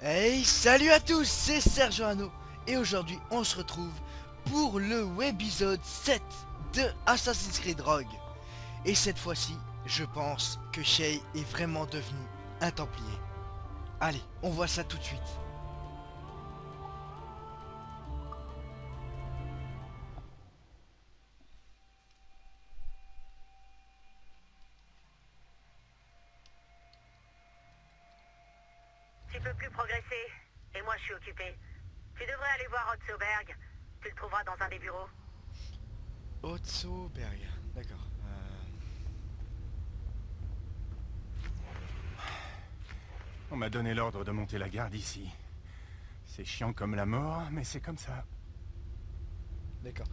Hey, salut à tous, c'est Sergio Hano et aujourd'hui on se retrouve pour le webisode 7 de Assassin's Creed Rogue. Et cette fois-ci, je pense que Shay est vraiment devenu un Templier. Allez, on voit ça tout de suite. Tu peux plus progresser, et moi je suis occupé. Tu devrais aller voir Otzoberg. Tu le trouveras dans un des bureaux. Otzoberg, d'accord. On m'a donné l'ordre de monter la garde ici. C'est chiant comme la mort, mais c'est comme ça. D'accord,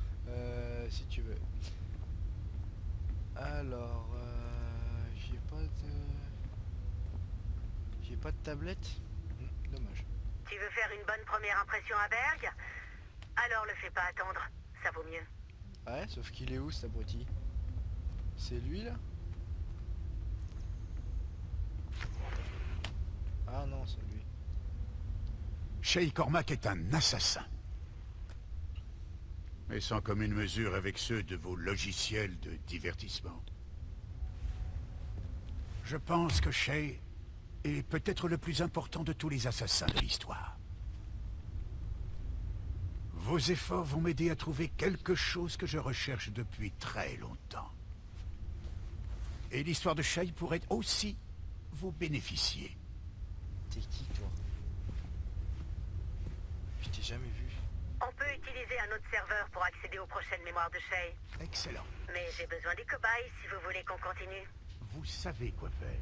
si tu veux. Alors, j'ai pas de tablette. Dommage. Tu veux faire une bonne première impression à Berg? Alors le fais pas attendre, ça vaut mieux. Ouais, sauf qu'il est où cet abruti? C'est lui là? Ah non, c'est lui. Shay Cormac est un assassin. Mais sans commune mesure avec ceux de vos logiciels de divertissement. Je pense que Shay est peut-être le plus important de tous les assassins de l'histoire. Vos efforts vont m'aider à trouver quelque chose que je recherche depuis très longtemps. Et l'histoire de Shay pourrait aussi vous bénéficier. T'es qui toi? Je t'ai jamais vu. On peut utiliser un autre serveur pour accéder aux prochaines mémoires de Shay. Excellent. Mais j'ai besoin des cobayes si vous voulez qu'on continue. Vous savez quoi faire.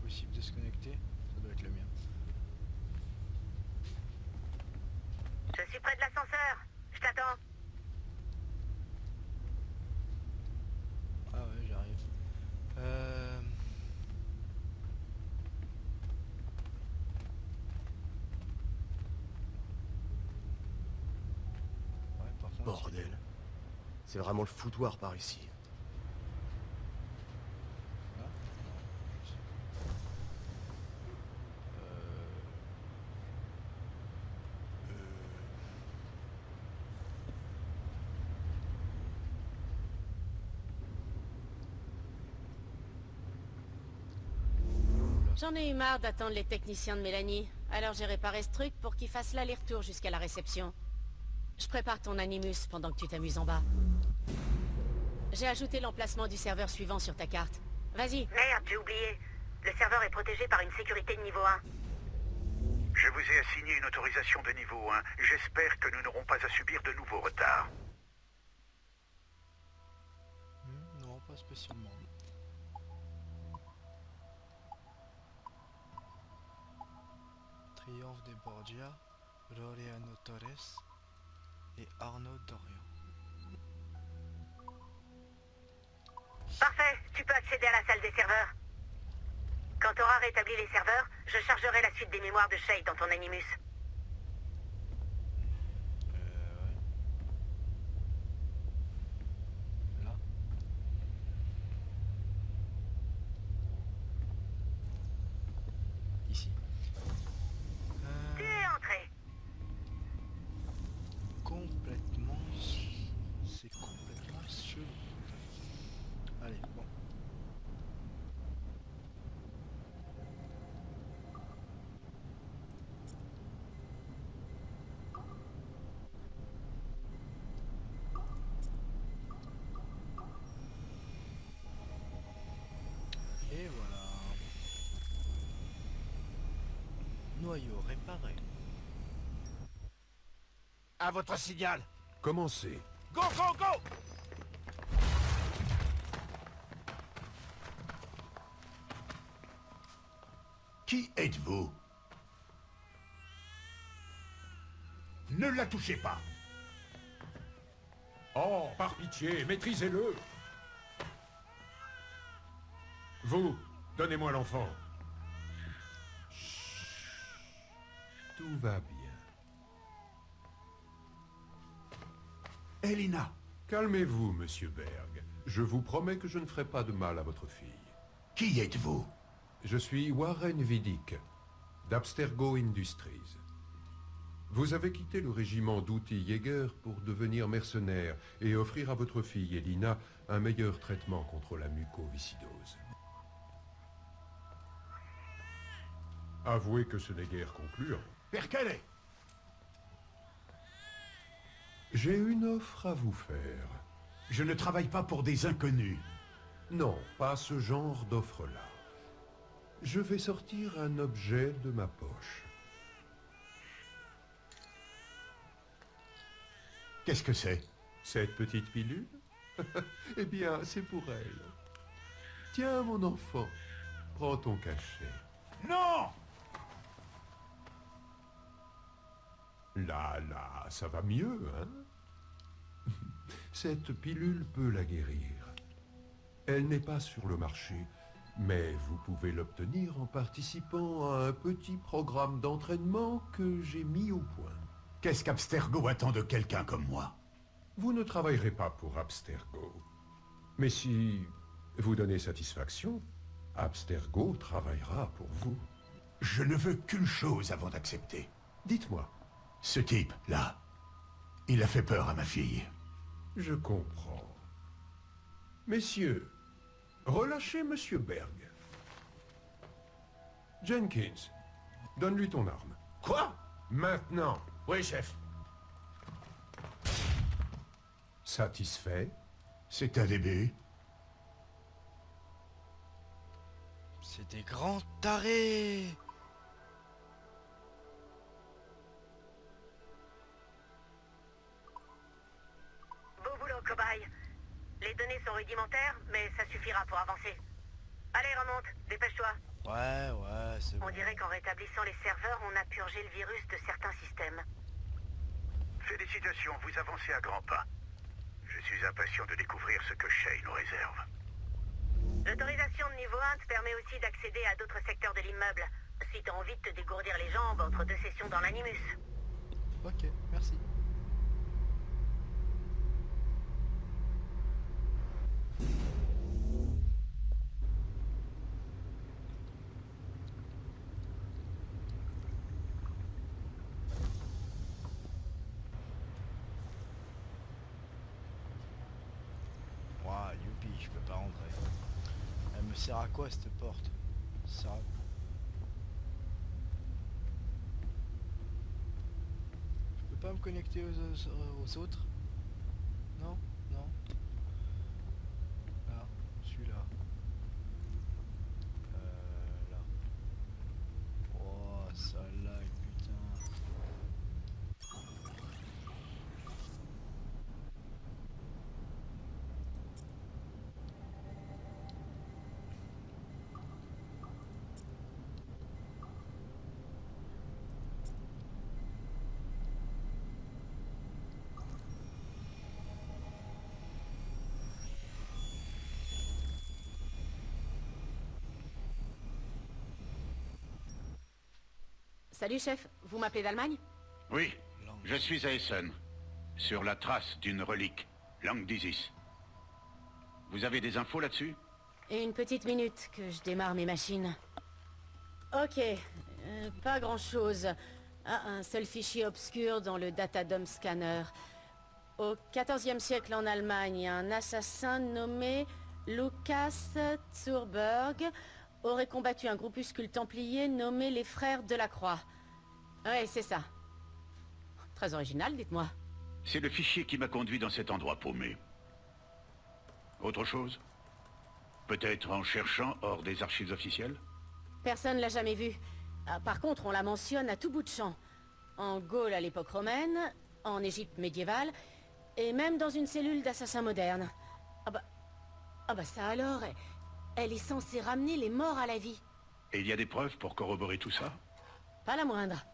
Possible de se connecter? Ça doit être le mien. Je suis près de l'ascenseur. Je t'attends. Ah ouais, j'arrive. Ouais, par contre, Bordel. C'est vraiment le foutoir par ici. Ah, non. J'en ai eu marre d'attendre les techniciens de Mélanie, alors j'ai réparé ce truc pour qu'ils fassent l'aller-retour jusqu'à la réception. Je prépare ton Animus pendant que tu t'amuses en bas. J'ai ajouté l'emplacement du serveur suivant sur ta carte. Vas-y. Merde, j'ai oublié. Le serveur est protégé par une sécurité de niveau 1. Je vous ai assigné une autorisation de niveau 1. J'espère que nous n'aurons pas à subir de nouveaux retards. Non, pas spécialement. Triomphe des Borgia, Laureano Torres et Arnaud Dorian. Parfait, tu peux accéder à la salle des serveurs. Quand tu auras rétabli les serveurs, je chargerai la suite des mémoires de Shay dans ton Animus. Ouais. Là. Ici. Tu es entré. Complètement... C'est complètement chelou. Allez, bon. Et voilà. Noyau réparé. À votre signal. Commencez. Go, go, go! Qui êtes-vous? Ne la touchez pas. Oh, par pitié, maîtrisez-le. Vous, donnez-moi l'enfant. Tout va bien. Elina. Calmez-vous, monsieur Berg. Je vous promets que je ne ferai pas de mal à votre fille. Qui êtes-vous? Je suis Warren Vidic, d'Abstergo Industries. Vous avez quitté le régiment d'outils Jäger pour devenir mercenaire et offrir à votre fille Elina un meilleur traitement contre la mucoviscidose. Avouez que ce n'est guère concluant. Percalé! J'ai une offre à vous faire. Je ne travaille pas pour des inconnus. Non, pas ce genre d'offre-là. Je vais sortir un objet de ma poche. Qu'est-ce que c'est? Cette petite pilule? Eh bien, c'est pour elle. Tiens, mon enfant, prends ton cachet. Non! Là, ça va mieux, hein? Cette pilule peut la guérir. Elle n'est pas sur le marché, mais vous pouvez l'obtenir en participant à un petit programme d'entraînement que j'ai mis au point. Qu'est-ce qu'Abstergo attend de quelqu'un comme moi? Vous ne travaillerez pas pour Abstergo. Mais si vous donnez satisfaction, Abstergo travaillera pour vous. Je ne veux qu'une chose avant d'accepter. Dites-moi. Ce type, là, il a fait peur à ma fille. Je comprends. Messieurs, relâchez Monsieur Berg. Jenkins, donne-lui ton arme. Quoi? Maintenant. Oui, chef. Satisfait? C'est un début. C'est des grands tarés. Beau boulot, cobaye. Les données sont rudimentaires, mais ça suffira pour avancer. Allez, remonte, dépêche-toi. Ouais, c'est bon. On dirait qu'en rétablissant les serveurs, on a purgé le virus de certains systèmes. Félicitations, vous avancez à grands pas. Je suis impatient de découvrir ce que Shay nous réserve. L'autorisation de niveau 1 te permet aussi d'accéder à d'autres secteurs de l'immeuble, si t'as envie de te dégourdir les jambes entre deux sessions dans l'Animus. Ok, merci. Ouah, youpi, je peux pas rentrer. Elle me sert à quoi cette porte? Ça sert à... Je peux pas me connecter aux autres? Non? Non? Là, celui-là. Là. Oh, ça lag, putain. Salut, chef. Vous m'appelez d'Allemagne? Oui, je suis à Essen, sur la trace d'une relique, langue d'Isis. Vous avez des infos là-dessus? Et une petite minute que je démarre mes machines. Ok, pas grand-chose. Ah, un seul fichier obscur dans le Datadome Scanner. Au XIVe siècle en Allemagne, un assassin nommé Lukas Zurberg aurait combattu un groupuscule templier nommé les Frères de la Croix. Ouais, c'est ça. Très original, dites-moi. C'est le fichier qui m'a conduit dans cet endroit paumé. Autre chose? Peut-être en cherchant hors des archives officielles? Personne l'a jamais vu. Ah, par contre, on la mentionne à tout bout de champ. En Gaule à l'époque romaine, en Égypte médiévale, et même dans une cellule d'assassins modernes. Ah bah ça alors, elle est censée ramener les morts à la vie. Et il y a des preuves pour corroborer tout ça? Pas la moindre.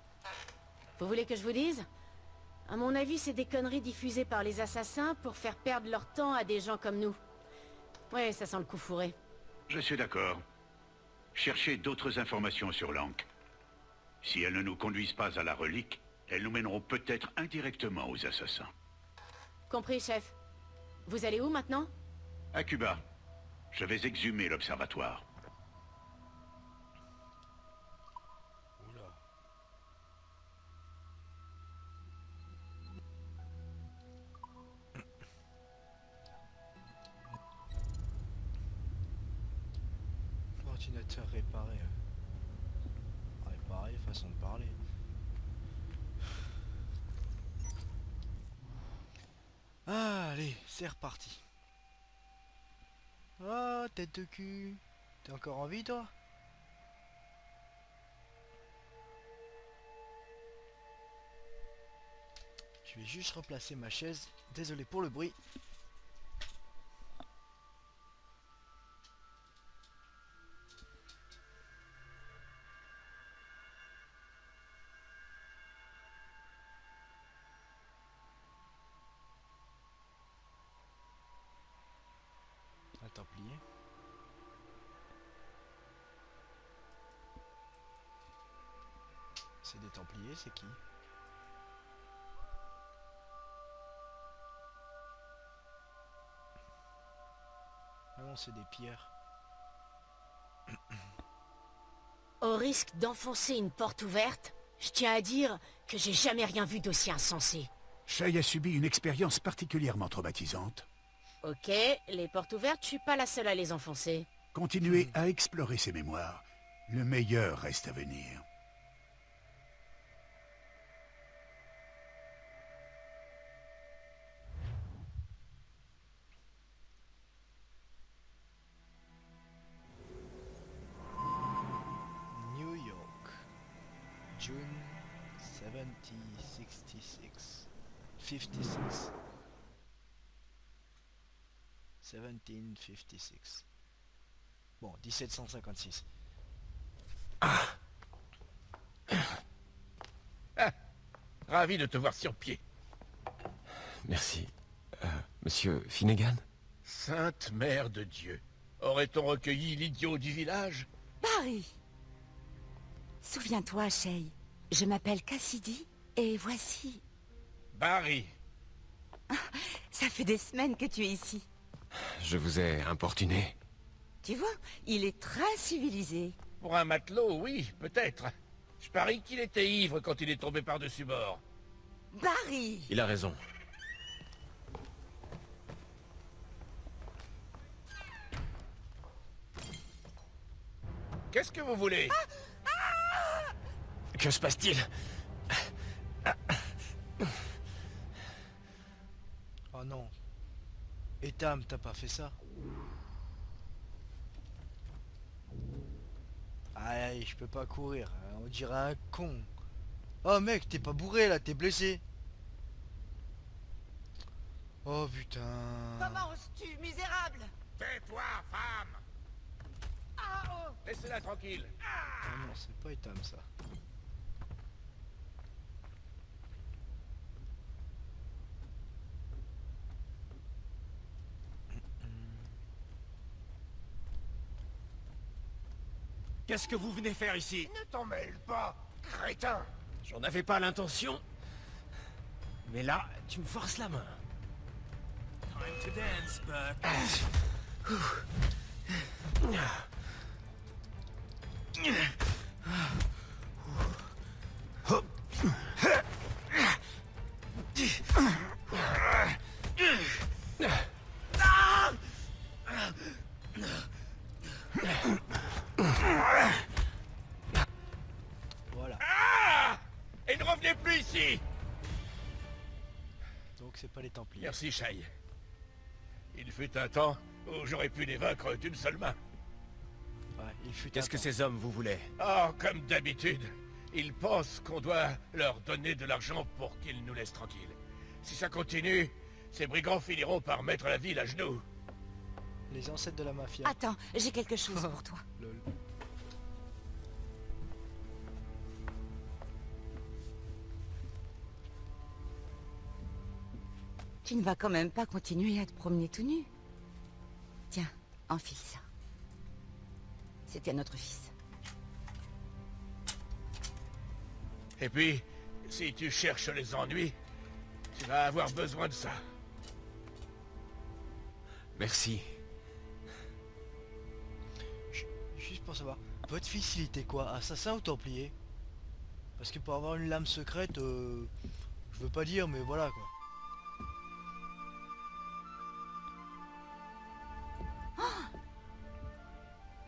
Vous voulez que je vous dise? À mon avis, c'est des conneries diffusées par les assassins pour faire perdre leur temps à des gens comme nous. Ouais, ça sent le coup fourré. Je suis d'accord. Cherchez d'autres informations sur l'Ankh. Si elles ne nous conduisent pas à la relique, elles nous mèneront peut-être indirectement aux assassins. Compris, chef. Vous allez où maintenant? À Cuba. Je vais exhumer l'observatoire. Oula. Ordinateur réparé. Réparé, façon de parler. Ah, allez, c'est reparti. Oh, tête de cul. T'es encore en vie, toi? Je vais juste replacer ma chaise. Désolé pour le bruit. Un templier. C'est des templiers, c'est qui? Ah non, c'est des pierres. Au risque d'enfoncer une porte ouverte, je tiens à dire que j'ai jamais rien vu d'aussi insensé. Shay a subi une expérience particulièrement traumatisante. Ok, les portes ouvertes, je suis pas la seule à les enfoncer. Continuez à explorer ses mémoires. Le meilleur reste à venir. New York, June 1766. 56. 1756. Bon, 1756. Ravi de te voir sur pied. Merci. Monsieur Finnegan? Sainte Mère de Dieu. Aurait-on recueilli l'idiot du village? Barry! Souviens-toi, Shay. Je m'appelle Cassidy, et voici... Barry. Ça fait des semaines que tu es ici. Je vous ai importuné. Tu vois, il est très civilisé. Pour un matelot, oui, peut-être. Je parie qu'il était ivre quand il est tombé par-dessus bord. Barry! Il a raison. Qu'est-ce que vous voulez? Que se passe-t-il? Oh non. Et Tam, t'as pas fait ça? Aïe, je peux pas courir. On dirait un con. Oh mec, t'es pas bourré là, t'es blessé. Oh putain. Comment oses-tu, misérable? Tais-toi, femme! Laissez-la tranquille. Ah non, c'est pas Tam ça. Qu'est-ce que vous venez faire ici? Ne t'en mêle pas, crétin! J'en avais pas l'intention. Mais là, tu me forces la main. Time to dance, Buck. Voilà. Ah! Et ne revenez plus ici! Donc c'est pas les Templiers. Merci, Shay. Il fut un temps où j'aurais pu les vaincre d'une seule main. Ouais, il fut Qu'est-ce un que temps. ces hommes vous voulaient? Oh, comme d'habitude. Ils pensent qu'on doit leur donner de l'argent pour qu'ils nous laissent tranquilles. Si ça continue, ces brigands finiront par mettre la ville à genoux. Les ancêtres de la mafia. Attends, j'ai quelque chose pour toi. Lol. Tu ne vas quand même pas continuer à te promener tout nu. Tiens, enfile ça. C'était notre fils. Et puis, si tu cherches les ennuis, tu vas avoir besoin de ça. Merci. Juste pour savoir. Votre fils, il était quoi? Assassin ou templier? Parce que pour avoir une lame secrète, je veux pas dire, mais voilà quoi.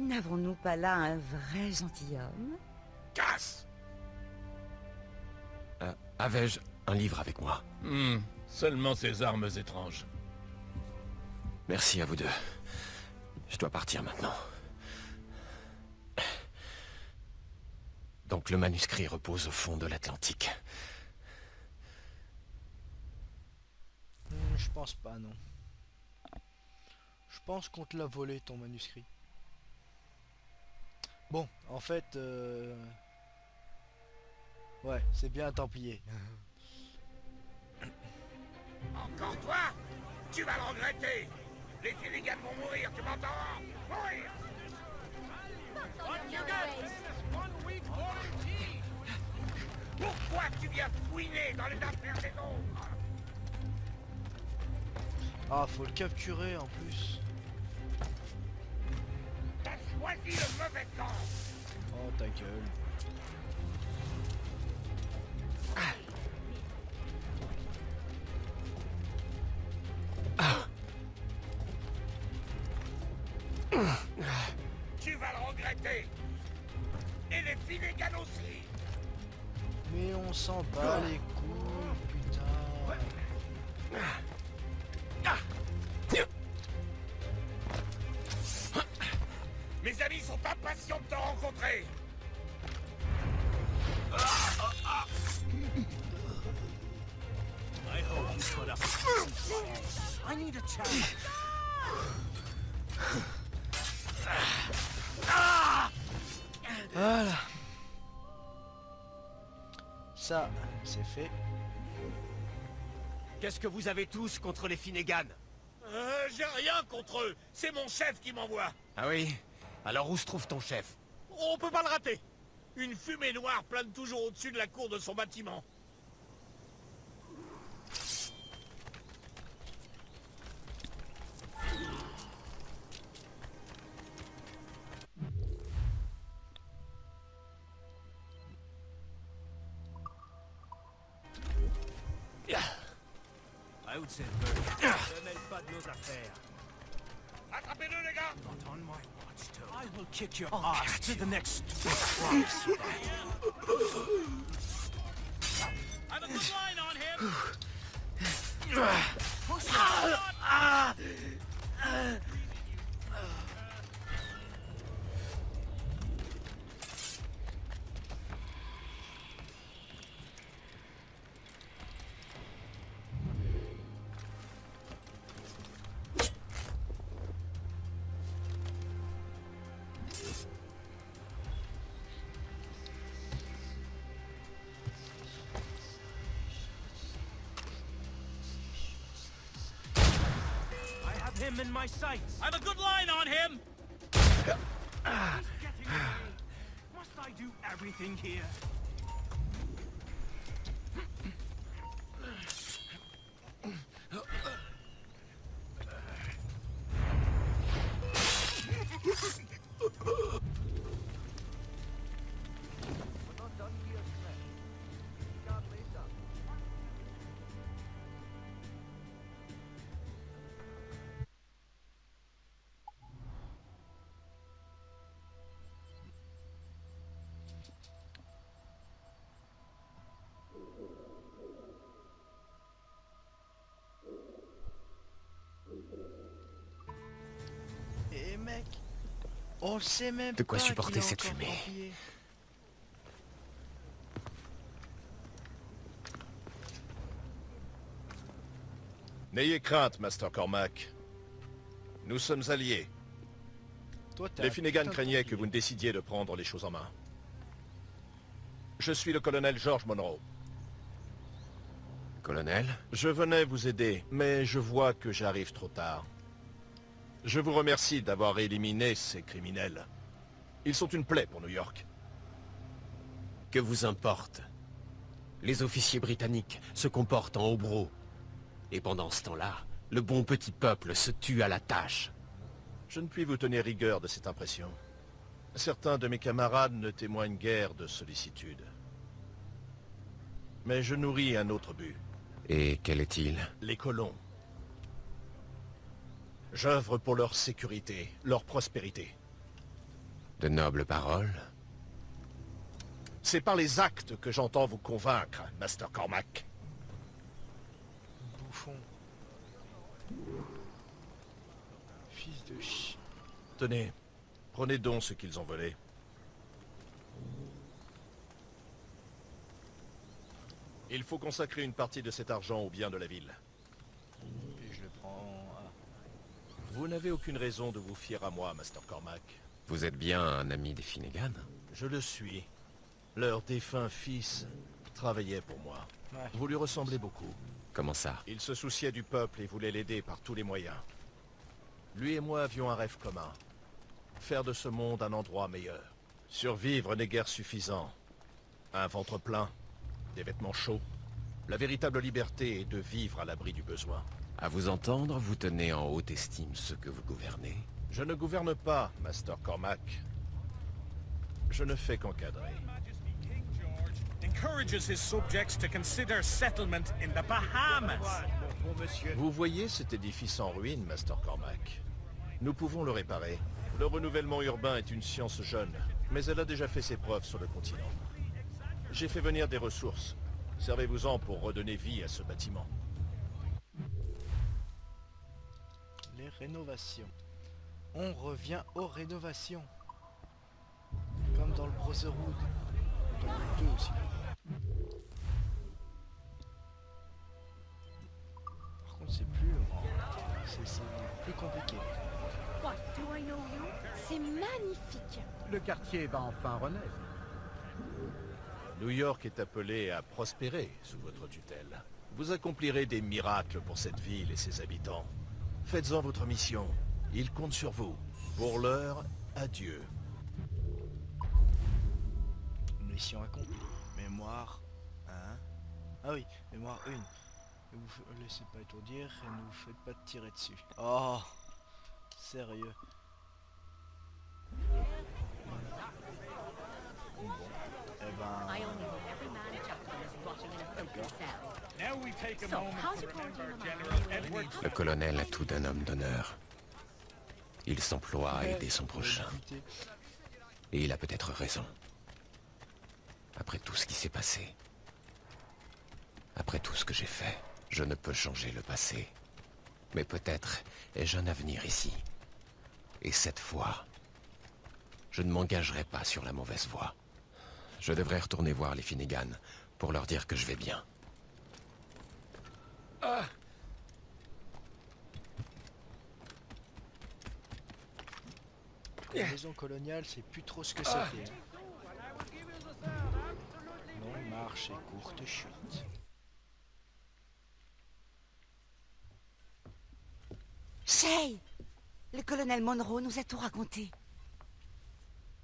N'avons-nous pas là un vrai gentilhomme? Casse! Avais-je un livre avec moi? Seulement ces armes étranges. Merci à vous deux. Je dois partir maintenant. Donc le manuscrit repose au fond de l'Atlantique. Je pense pas, non. Je pense qu'on te l'a volé, ton manuscrit. Bon, en fait... Ouais, c'est bien un templier. Encore toi? Tu vas le regretter! Les Finnegan vont mourir, tu m'entends? Mourir! Pourquoi tu viens fouiner dans les affaires des autres? Ah, faut le capturer en plus. T'as choisi le mauvais camp! Oh, ta gueule. Tu vas le regretter! Et les Finnegan aussi! Mais on s'en bat les couilles, putain. Mes amis sont impatients de te rencontrer! Voilà. Ça, c'est fait. Qu'est-ce que vous avez tous contre les Finnegan? J'ai rien contre eux! C'est mon chef qui m'envoie! Ah oui? Alors où se trouve ton chef? On peut pas le rater! Une fumée noire plane toujours au-dessus de la cour de son bâtiment. Ne mêle pas de nos affaires. Attrapez-le, les gars! I will kick your ass to the next. I've a good line on him! Him in my sights. I've a good line on him! He's getting away. Must I do everything here? Et mec, on sait même De quoi pas supporter qu'il est cette encore fumée. templier. N'ayez crainte, Master Cormac. Nous sommes alliés. Toi, t'es Les un Finnegan putain de craignaient que templier. vous ne décidiez de prendre les choses en main. Je suis le colonel George Monroe. Colonel? Je venais vous aider, mais je vois que j'arrive trop tard. Je vous remercie d'avoir éliminé ces criminels. Ils sont une plaie pour New York. Que vous importe? Les officiers britanniques se comportent en hobereaux. Et pendant ce temps-là, le bon petit peuple se tue à la tâche. Je ne puis vous tenir rigueur de cette impression. Certains de mes camarades ne témoignent guère de sollicitude. Mais je nourris un autre but. Et quel est-il? Les colons. J'œuvre pour leur sécurité, leur prospérité. De nobles paroles? C'est par les actes que j'entends vous convaincre, Master Cormac. Bouffon. Fils de ch... Tenez, prenez donc ce qu'ils ont volé. Il faut consacrer une partie de cet argent au bien de la ville. Et je le prends... Ah. Vous n'avez aucune raison de vous fier à moi, Master Cormac. Vous êtes bien un ami des Finnegan? Je le suis. Leur défunt fils travaillait pour moi. Ouais. Vous lui ressemblez beaucoup. Comment ça? Il se souciait du peuple et voulait l'aider par tous les moyens. Lui et moi avions un rêve commun. Faire de ce monde un endroit meilleur. Survivre n'est guère suffisant. Un ventre plein, des vêtements chauds. La véritable liberté est de vivre à l'abri du besoin. À vous entendre, vous tenez en haute estime ceux que vous gouvernez. Je ne gouverne pas, Master Cormac. Je ne fais qu'encadrer. Encourages his subjects to consider settlement in the Bahamas. Vous voyez cet édifice en ruine, Master Cormac? Nous pouvons le réparer. Le renouvellement urbain est une science jeune, mais elle a déjà fait ses preuves sur le continent. J'ai fait venir des ressources. Servez-vous-en pour redonner vie à ce bâtiment. Les rénovations. On revient aux rénovations. Comme dans le Brotherhood. Dans le 2 aussi. Par contre c'est plus... c'est plus compliqué. C'est magnifique. Le quartier va enfin renaître. New York est appelé à prospérer sous votre tutelle. Vous accomplirez des miracles pour cette ville et ses habitants. Faites-en votre mission. Ils comptent sur vous. Pour l'heure, adieu. Mission accomplie. Mémoire 1. Ah oui, mémoire 1. Ne vous laissez pas étourdir et ne vous faites pas tirer dessus. Oh, sérieux. Bon, eh ben... Le colonel a tout d'un homme d'honneur. Il s'emploie à aider son prochain. Et il a peut-être raison. Après tout ce qui s'est passé, après tout ce que j'ai fait, je ne peux changer le passé. Mais peut-être ai-je un avenir ici. Et cette fois, je ne m'engagerai pas sur la mauvaise voie. Je devrais retourner voir les Finnegan pour leur dire que je vais bien. La maison coloniale, c'est plus trop ce que c'était. Longue marche et courte chute. Shay! Le colonel Monroe nous a tout raconté.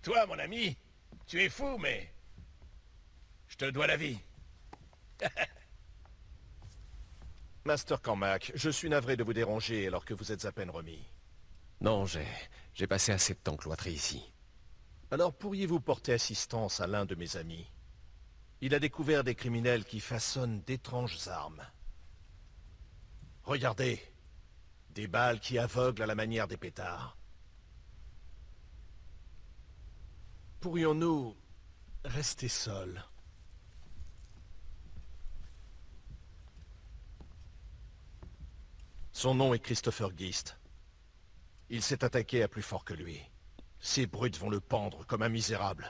Toi, mon ami, tu es fou, mais... je te dois la vie. Master Cormac, je suis navré de vous déranger alors que vous êtes à peine remis. Non, j'ai passé assez de temps cloîtré ici. Alors pourriez-vous porter assistance à l'un de mes amis? Il a découvert des criminels qui façonnent d'étranges armes. Regardez, des balles qui aveuglent à la manière des pétards. Pourrions-nous rester seuls? Son nom est Christopher Geist. Il s'est attaqué à plus fort que lui. Ces brutes vont le pendre comme un misérable.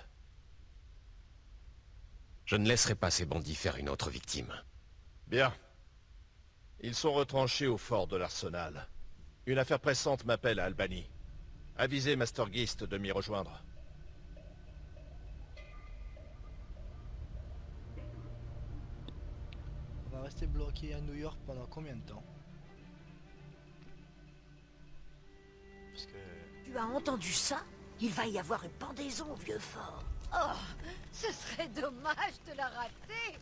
Je ne laisserai pas ces bandits faire une autre victime. Bien. Ils sont retranchés au fort de l'Arsenal. Une affaire pressante m'appelle à Albany. Avisez Master Geist de m'y rejoindre. On va rester bloqué à New York pendant combien de temps? Parce que... Tu as entendu ça? Il va y avoir une pendaison au vieux fort. Oh, ce serait dommage de la rater.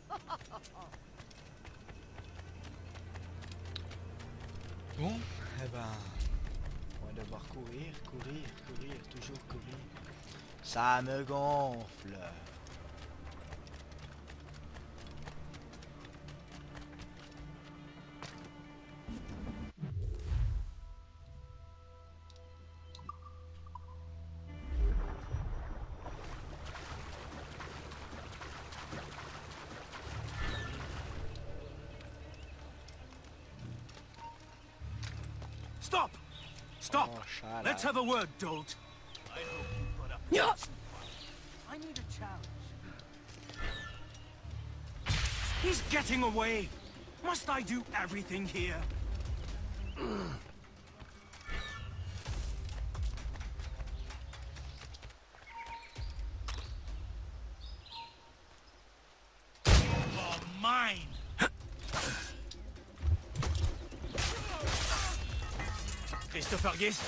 Bon, eh ben... on va devoir courir, toujours courir. Ça me gonfle. Stop! Stop! Oh, shut Let's up. have a word, dolt. I hope you put up. Yeah. I need a challenge. He's getting away. Must I do everything here? Oh, mine. Christopher Guest,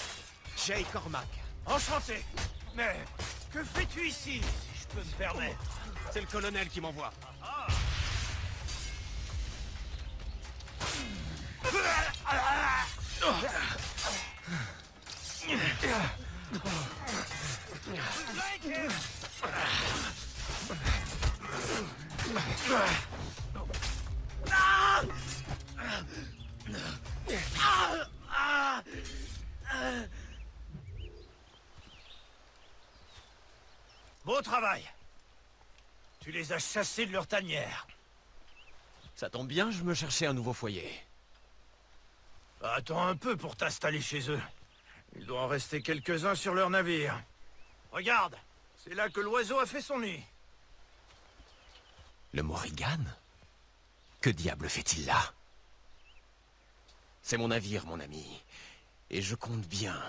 Shay Cormac. Enchanté. Mais que fais-tu ici, si je peux me permettre? C'est le colonel qui m'envoie. Beau travail. Tu les as chassés de leur tanière. Ça tombe bien, je me cherchais un nouveau foyer. Attends un peu pour t'installer chez eux. Il doit en rester quelques-uns sur leur navire. Regarde, c'est là que l'oiseau a fait son nid. Le Morrigan? Que diable fait-il là? C'est mon navire, mon ami. Et je compte bien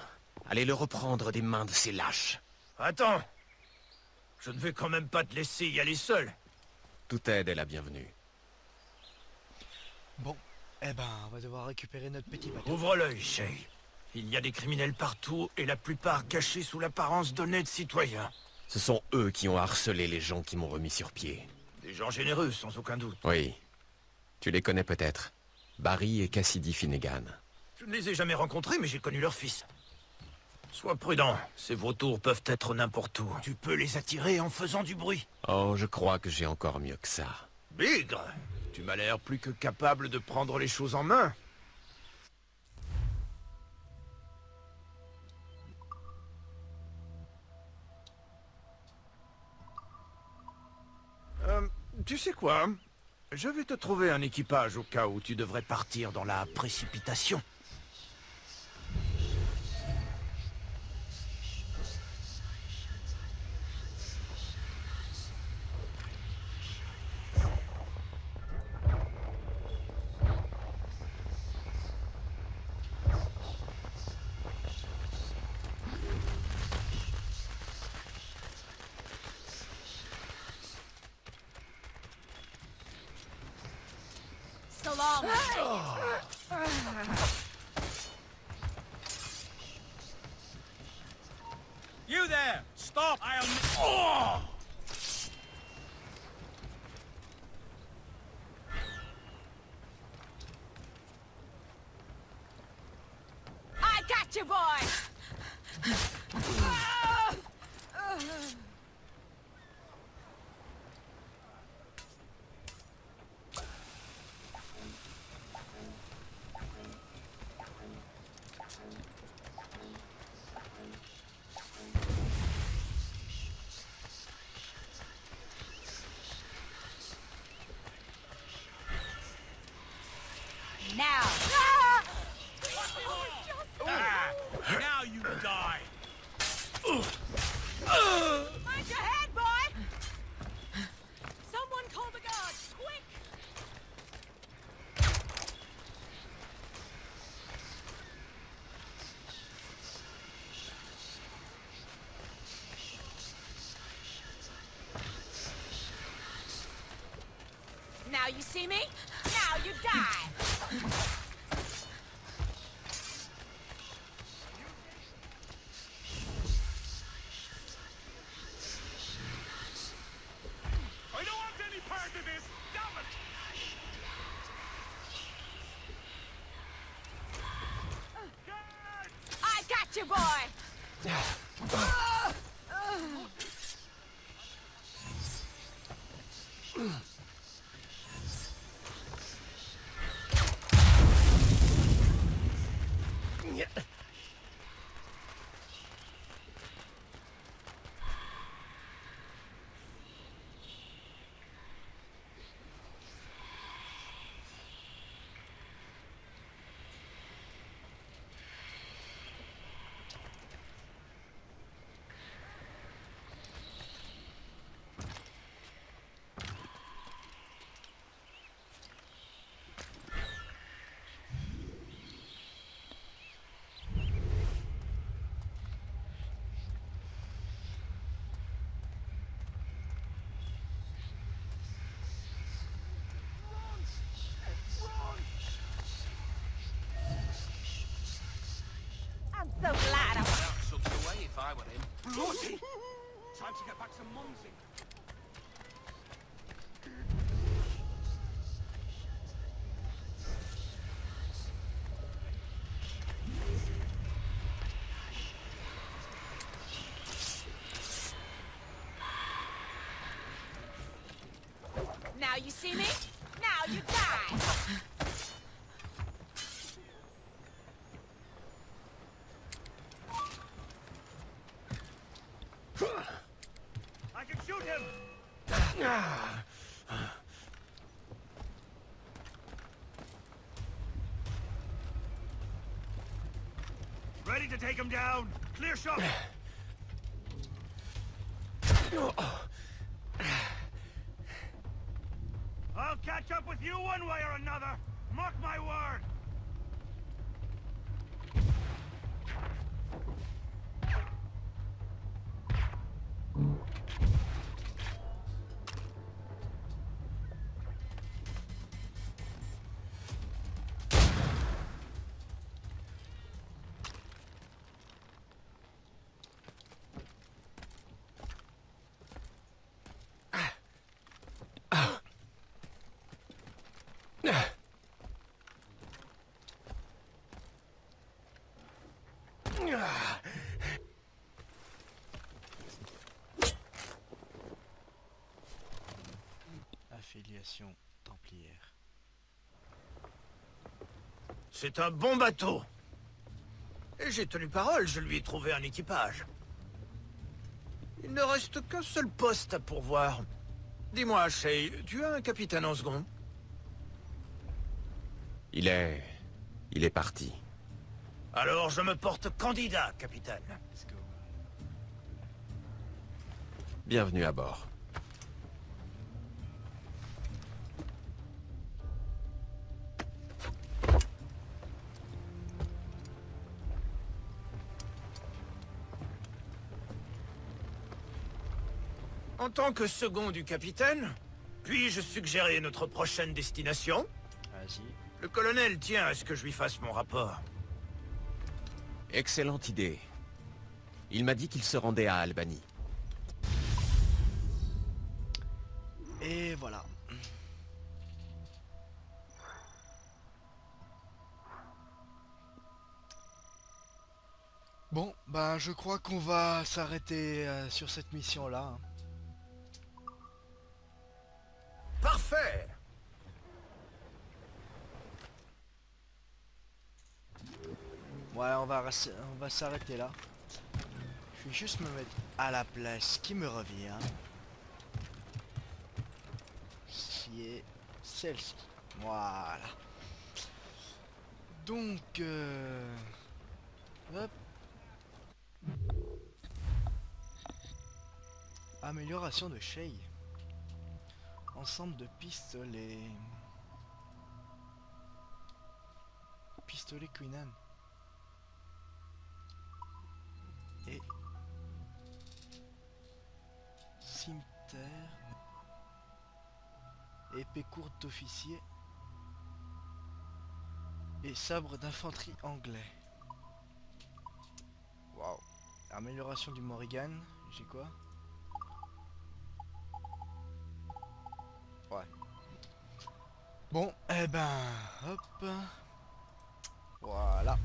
aller le reprendre des mains de ces lâches. Attends. Je ne vais quand même pas te laisser y aller seul. Toute aide est la bienvenue. Bon, eh ben, on va devoir récupérer notre petit bateau. Ouvre l'œil, Shay. Il y a des criminels partout, et la plupart cachés sous l'apparence d'honnêtes citoyens. Ce sont eux qui ont harcelé les gens qui m'ont remis sur pied. Des gens généreux, sans aucun doute. Oui. Tu les connais peut-être. Barry et Cassidy Finnegan. Je ne les ai jamais rencontrés, mais j'ai connu leur fils. Sois prudent, ces vautours peuvent être n'importe où. Tu peux les attirer en faisant du bruit. Oh, je crois que j'ai encore mieux que ça. Bigre, tu m'as l'air plus que capable de prendre les choses en main. Tu sais quoi? Je vais te trouver un équipage au cas où tu devrais partir dans la précipitation. So long. You there! Stop! I'll... I got you, boy! Now! Now you die! Mind your head, boy! Someone call the guards, quick! Now you see me? Now you die! I don't want any part of this! Damn it! I got you, boy! I were in. Bloody! Time to get back to Mumsy. Now you see me? Now you die! I can shoot him! Ready to take him down! Clear shot! I'll catch up with you one way or another! Mark my word! Affiliation templière. C'est un bon bateau. Et j'ai tenu parole, je lui ai trouvé un équipage. Il ne reste qu'un seul poste à pourvoir. Dis-moi, Shay, tu as un capitaine en second? Il est parti. Alors je me porte candidat, capitaine. Bienvenue à bord. En tant que second du capitaine, puis-je suggérer notre prochaine destination? Vas-y. Le colonel tient à ce que je lui fasse mon rapport. Excellente idée. Il m'a dit qu'il se rendait à Albany. Et voilà. Bon, ben je crois qu'on va s'arrêter sur cette mission-là. Parfait! Ouais, on va s'arrêter là. Je vais juste me mettre à la place qui me revient. Qui est celle-ci. Voilà. Donc, hop. Amélioration de Shay. Ensemble de pistolets. Pistolet Queenan. Et cimetière. Épée courte d'officier. Et sabre d'infanterie anglais. Waouh. Amélioration du Morrigan. J'ai quoi? Ouais. Bon, eh ben, hop. Voilà.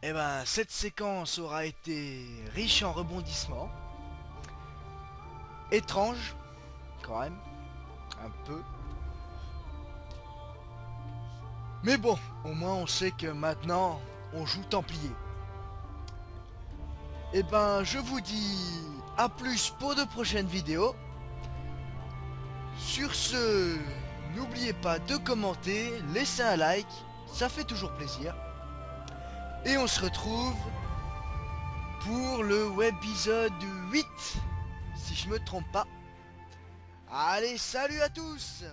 Eh ben, cette séquence aura été riche en rebondissements. Étrange, quand même. Un peu. Mais bon, au moins on sait que maintenant, on joue Templier. Et ben, je vous dis à plus pour de prochaines vidéos. Sur ce, n'oubliez pas de commenter, laisser un like, ça fait toujours plaisir. Et on se retrouve pour le webisode 8, si je me trompe pas. Allez, salut à tous!